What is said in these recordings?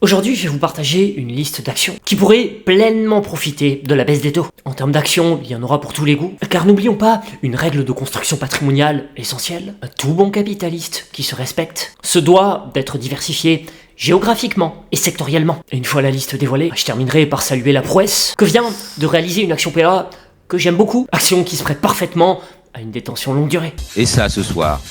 Aujourd'hui, je vais vous partager une liste d'actions qui pourraient pleinement profiter de la baisse des taux. En termes d'actions, il y en aura pour tous les goûts, car n'oublions pas une règle de construction patrimoniale essentielle. Tout bon capitaliste qui se respecte se doit d'être diversifié géographiquement et sectoriellement. Et une fois la liste dévoilée, je terminerai par saluer la prouesse que vient de réaliser une action PA que j'aime beaucoup, action qui se prête parfaitement à une détention longue durée. Et ça, ce soir,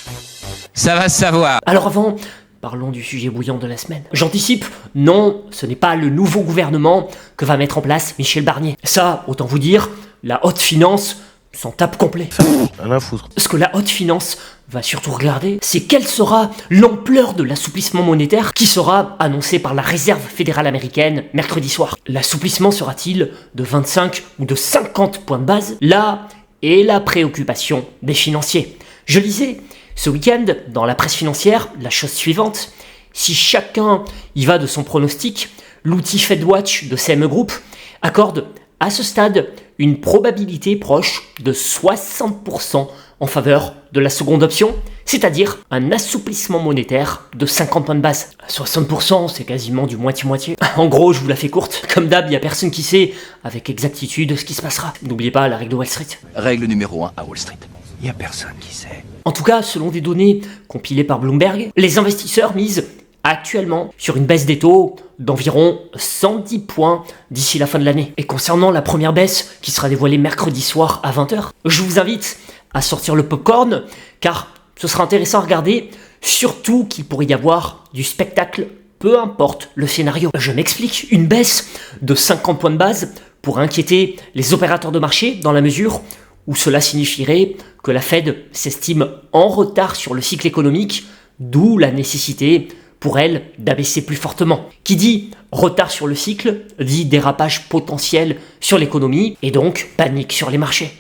ça va se savoir. Alors avant, parlons du sujet bouillant de la semaine. J'anticipe, non, ce n'est pas le nouveau gouvernement que va mettre en place Michel Barnier. Ça, autant vous dire, la haute finance s'en tape complet. Rien à foutre. Ce que la haute finance va surtout regarder, c'est quelle sera l'ampleur de l'assouplissement monétaire qui sera annoncé par la Réserve fédérale américaine mercredi soir. L'assouplissement sera-t-il de 25 ou de 50 points de base? Là est la préoccupation des financiers. Je lisais ce week-end, dans la presse financière, la chose suivante: si chacun y va de son pronostic, l'outil FedWatch de CME Group accorde à ce stade une probabilité proche de 60% en faveur de la seconde option, c'est-à-dire un assouplissement monétaire de 50 points de base. 60%, c'est quasiment du moitié-moitié. En gros, je vous la fais courte. Comme d'hab, il n'y a personne qui sait avec exactitude ce qui se passera. N'oubliez pas la règle de Wall Street. Règle numéro 1 à Wall Street. Il y a personne qui sait. En tout cas, selon des données compilées par Bloomberg, les investisseurs misent actuellement sur une baisse des taux d'environ 110 points d'ici la fin de l'année. Et concernant la première baisse qui sera dévoilée mercredi soir à 20h, je vous invite à sortir le popcorn car ce sera intéressant à regarder, surtout qu'il pourrait y avoir du spectacle, peu importe le scénario. Je m'explique, une baisse de 50 points de base pourrait inquiéter les opérateurs de marché dans la mesure où cela signifierait que la Fed s'estime en retard sur le cycle économique, d'où la nécessité pour elle d'abaisser plus fortement. Qui dit retard sur le cycle, dit dérapage potentiel sur l'économie et donc panique sur les marchés.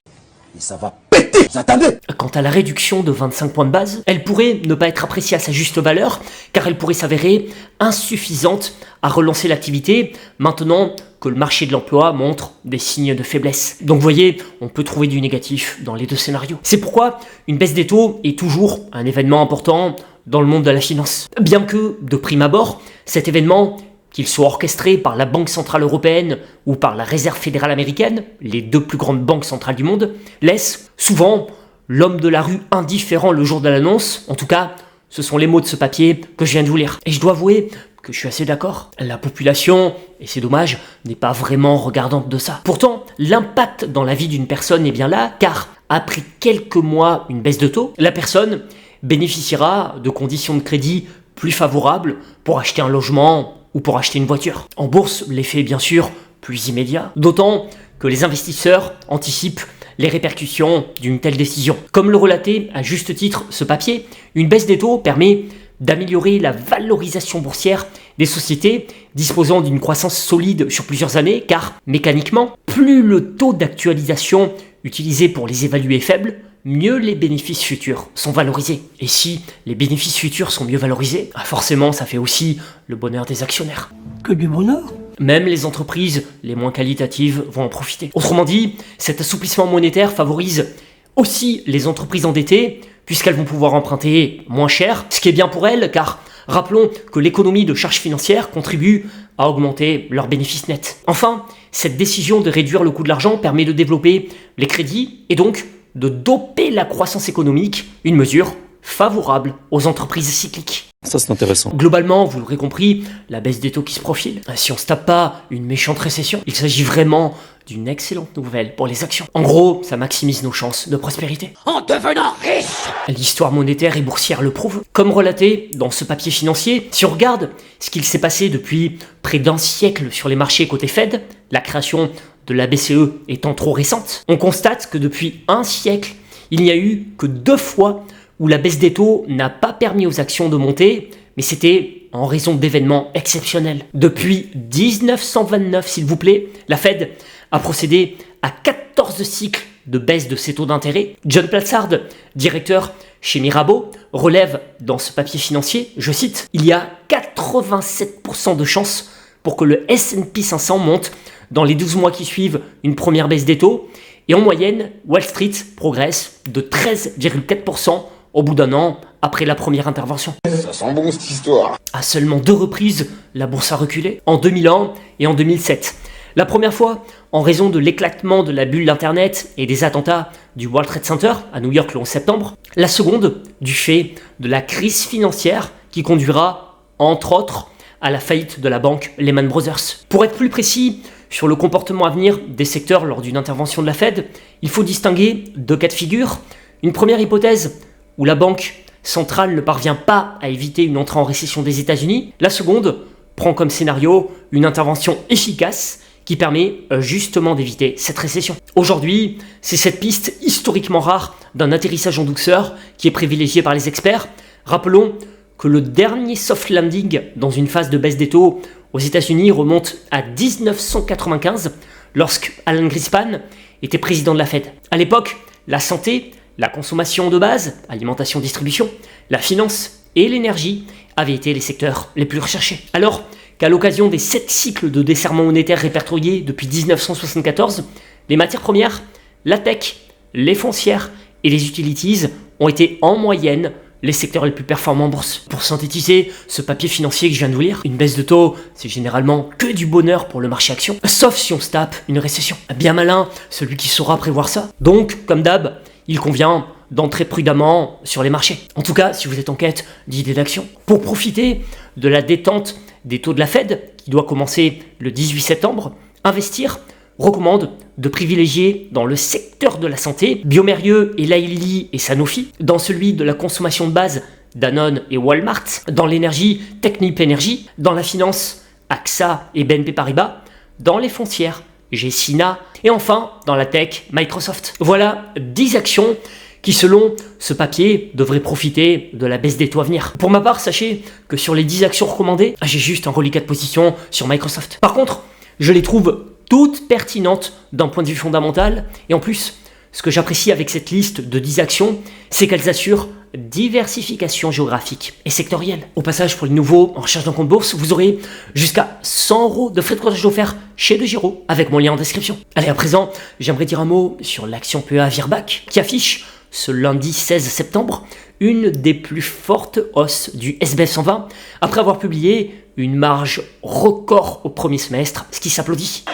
Et ça va péter, vous attendez? Quant à la réduction de 25 points de base, elle pourrait ne pas être appréciée à sa juste valeur, car elle pourrait s'avérer insuffisante à relancer l'activité, maintenant que le marché de l'emploi montre des signes de faiblesse. Donc vous voyez, on peut trouver du négatif dans les deux scénarios. C'est pourquoi une baisse des taux est toujours un événement important dans le monde de la finance. Bien que, de prime abord, cet événement, qu'il soit orchestré par la Banque Centrale Européenne ou par la Réserve Fédérale Américaine, les deux plus grandes banques centrales du monde, laisse souvent l'homme de la rue indifférent le jour de l'annonce. En tout cas, ce sont les mots de ce papier que je viens de vous lire. Et je dois avouer que je suis assez d'accord. La population, et c'est dommage, n'est pas vraiment regardante de ça. Pourtant, l'impact dans la vie d'une personne est bien là, car après quelques mois, une baisse de taux, la personne bénéficiera de conditions de crédit plus favorables pour acheter un logement ou pour acheter une voiture. En bourse, l'effet est bien sûr plus immédiat, d'autant que les investisseurs anticipent les répercussions d'une telle décision. Comme le relatait à juste titre ce papier, une baisse des taux permet d'améliorer la valorisation boursière des sociétés disposant d'une croissance solide sur plusieurs années, car mécaniquement, plus le taux d'actualisation utilisé pour les évaluer est faible, mieux les bénéfices futurs sont valorisés. Et si les bénéfices futurs sont mieux valorisés, forcément ça fait aussi le bonheur des actionnaires. Que du bonheur? Même les entreprises les moins qualitatives vont en profiter. Autrement dit, cet assouplissement monétaire favorise aussi les entreprises endettées, puisqu'elles vont pouvoir emprunter moins cher, ce qui est bien pour elles, car rappelons que l'économie de charges financières contribue à augmenter leurs bénéfices nets. Enfin, cette décision de réduire le coût de l'argent permet de développer les crédits et donc de doper la croissance économique, une mesure favorable aux entreprises cycliques. Ça, c'est intéressant. Globalement, vous l'aurez compris, la baisse des taux qui se profile. Si on se tape pas une méchante récession, il s'agit vraiment d'une excellente nouvelle pour les actions. En gros, ça maximise nos chances de prospérité. En devenant riche! L'histoire monétaire et boursière le prouve. Comme relaté dans ce papier financier, si on regarde ce qu'il s'est passé depuis près d'un siècle sur les marchés côté Fed, la création de la BCE étant trop récente, on constate que depuis un siècle, il n'y a eu que 2 fois où la baisse des taux n'a pas permis aux actions de monter, mais c'était en raison d'événements exceptionnels. Depuis 1929, s'il vous plaît, la Fed a procédé à 14 cycles de baisse de ses taux d'intérêt. John Platsard, directeur chez Mirabeau, relève dans ce papier financier, je cite, « Il y a 87% de chances pour que le S&P 500 monte dans les 12 mois qui suivent une première baisse des taux, et en moyenne, Wall Street progresse de 13,4% au bout d'un an après la première intervention. Ça sent bon cette histoire. À seulement 2 reprises, la bourse a reculé, en 2001 et en 2007. La première fois, en raison de l'éclatement de la bulle d'Internet et des attentats du World Trade Center à New York le 11 septembre. La seconde, du fait de la crise financière qui conduira, entre autres, à la faillite de la banque Lehman Brothers. Pour être plus précis sur le comportement à venir des secteurs lors d'une intervention de la Fed, il faut distinguer 2 cas de figure. Une première hypothèse où la banque centrale ne parvient pas à éviter une entrée en récession des États-Unis. La seconde prend comme scénario une intervention efficace qui permet justement d'éviter cette récession. Aujourd'hui, c'est cette piste historiquement rare d'un atterrissage en douceur qui est privilégiée par les experts. Rappelons que le dernier soft landing dans une phase de baisse des taux aux États-Unis remonte à 1995 lorsque Alan Greenspan était président de la Fed. À l'époque, la santé, la consommation de base, alimentation-distribution, la finance et l'énergie avaient été les secteurs les plus recherchés. Alors qu'à l'occasion des 7 cycles de desserrement monétaire répertoriés depuis 1974, les matières premières, la tech, les foncières et les utilities ont été en moyenne les secteurs les plus performants en bourse. Pour synthétiser ce papier financier que je viens de vous lire, une baisse de taux, c'est généralement que du bonheur pour le marché action, sauf si on se tape une récession. Bien malin, celui qui saura prévoir ça. Donc, comme d'hab, il convient d'entrer prudemment sur les marchés. En tout cas, si vous êtes en quête d'idées d'action. Pour profiter de la détente des taux de la Fed, qui doit commencer le 18 septembre, Investir recommande de privilégier dans le secteur de la santé Biomérieux, Eli Lilly et Sanofi, dans celui de la consommation de base Danone et Walmart, dans l'énergie Technip Energy, dans la finance AXA et BNP Paribas, dans les foncières Gecina et enfin dans la tech Microsoft. Voilà 10 actions qui selon ce papier devraient profiter de la baisse des taux à venir. Pour ma part, sachez que sur les 10 actions recommandées, j'ai juste un reliquat de position sur Microsoft. Par contre, je les trouve toutes pertinentes d'un point de vue fondamental et en plus, ce que j'apprécie avec cette liste de 10 actions, c'est qu'elles assurent diversification géographique et sectorielle. Au passage, pour les nouveaux en recherche d'un compte bourse, vous aurez jusqu'à 100 € de frais de courtage offerts chez DeGiro avec mon lien en description. Allez, à présent, j'aimerais dire un mot sur l'action PEA Virbac qui affiche ce lundi 16 septembre une des plus fortes hausses du SBF 120 après avoir publié une marge record au premier semestre, ce qui s'applaudit.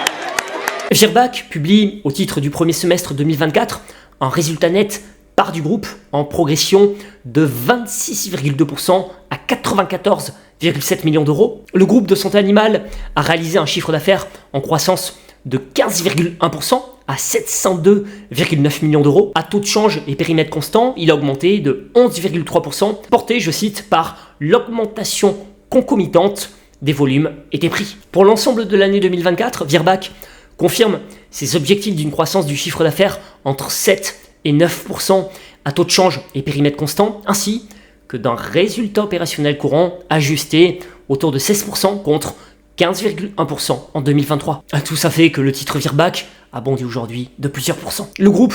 Virbac publie au titre du premier semestre 2024 un résultat net part du groupe en progression de 26,2% à 94,7 millions d'euros. Le groupe de santé animale a réalisé un chiffre d'affaires en croissance de 15,1% à 702,9 millions d'euros. À taux de change et périmètre constant, il a augmenté de 11,3%, porté, je cite, par l'augmentation concomitante des volumes et des prix. Pour l'ensemble de l'année 2024, Virbac confirme ses objectifs d'une croissance du chiffre d'affaires entre 7 et 9% à taux de change et périmètre constant, ainsi que d'un résultat opérationnel courant ajusté autour de 16% contre 15,1% en 2023. Tout ça fait que le titre Virbac a bondi aujourd'hui de plusieurs pourcents. Le groupe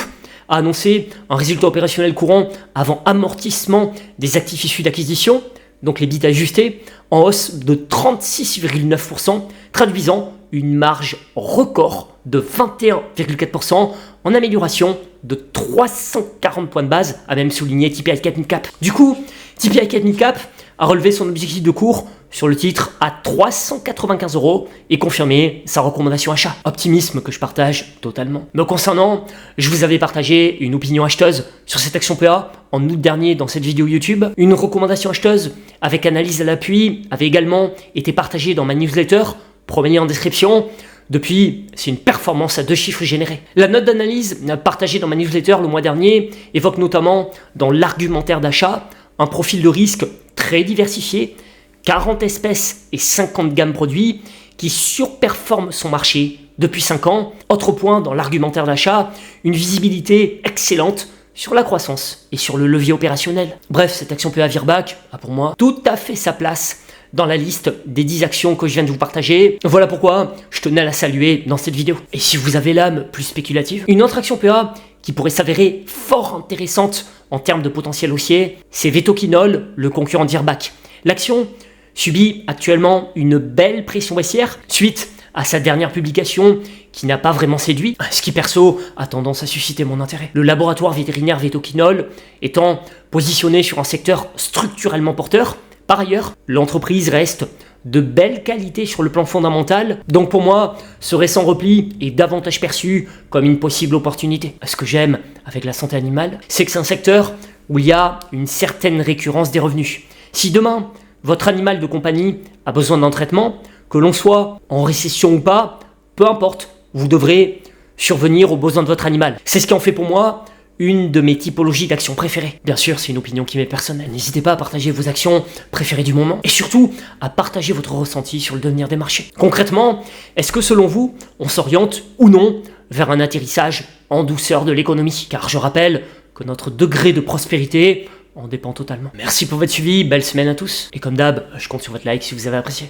a annoncé un résultat opérationnel courant avant amortissement des actifs issus d'acquisition, donc les bits ajustés, en hausse de 36,9%, traduisant une marge record de 21,4% en amélioration de 340 points de base, a même souligné TP ICAP Midcap. Du coup, TP ICAP Midcap a relevé son objectif de cours sur le titre à 395 € et confirmé sa recommandation achat. Optimisme que je partage totalement. Me concernant, je vous avais partagé une opinion acheteuse sur cette action PA en août dernier dans cette vidéo YouTube. Une recommandation acheteuse avec analyse à l'appui avait également été partagée dans ma newsletter, promenez en description. Depuis, c'est une performance à 2 chiffres générés. La note d'analyse partagée dans ma newsletter le mois dernier évoque notamment dans l'argumentaire d'achat un profil de risque très diversifié, 40 espèces et 50 gammes produits qui surperforment son marché depuis 5 ans. Autre point dans l'argumentaire d'achat, une visibilité excellente sur la croissance et sur le levier opérationnel. Bref, cette action PEA Virbac a pour moi tout à fait sa place dans la liste des 10 actions que je viens de vous partager. Voilà pourquoi je tenais à la saluer dans cette vidéo. Et si vous avez l'âme plus spéculative, une autre action PEA qui pourrait s'avérer fort intéressante en termes de potentiel haussier, c'est Vetoquinol, le concurrent de Virbac. L'action subit actuellement une belle pression baissière suite à sa dernière publication qui n'a pas vraiment séduit, ce qui perso a tendance à susciter mon intérêt. Le laboratoire vétérinaire Vetoquinol étant positionné sur un secteur structurellement porteur, par ailleurs, l'entreprise reste de belle qualité sur le plan fondamental, donc pour moi, ce récent repli est davantage perçu comme une possible opportunité. Ce que j'aime avec la santé animale, c'est que c'est un secteur où il y a une certaine récurrence des revenus. Si demain, votre animal de compagnie a besoin d'un traitement, que l'on soit en récession ou pas, peu importe, vous devrez survenir aux besoins de votre animal. C'est ce qui en fait pour moi une de mes typologies d'actions préférées. Bien sûr, c'est une opinion qui m'est personnelle. N'hésitez pas à partager vos actions préférées du moment et surtout à partager votre ressenti sur le devenir des marchés. Concrètement, est-ce que selon vous, on s'oriente ou non vers un atterrissage en douceur de l'économie? Car je rappelle que notre degré de prospérité en dépend totalement. Merci pour votre suivi, belle semaine à tous. Et comme d'hab, je compte sur votre like si vous avez apprécié.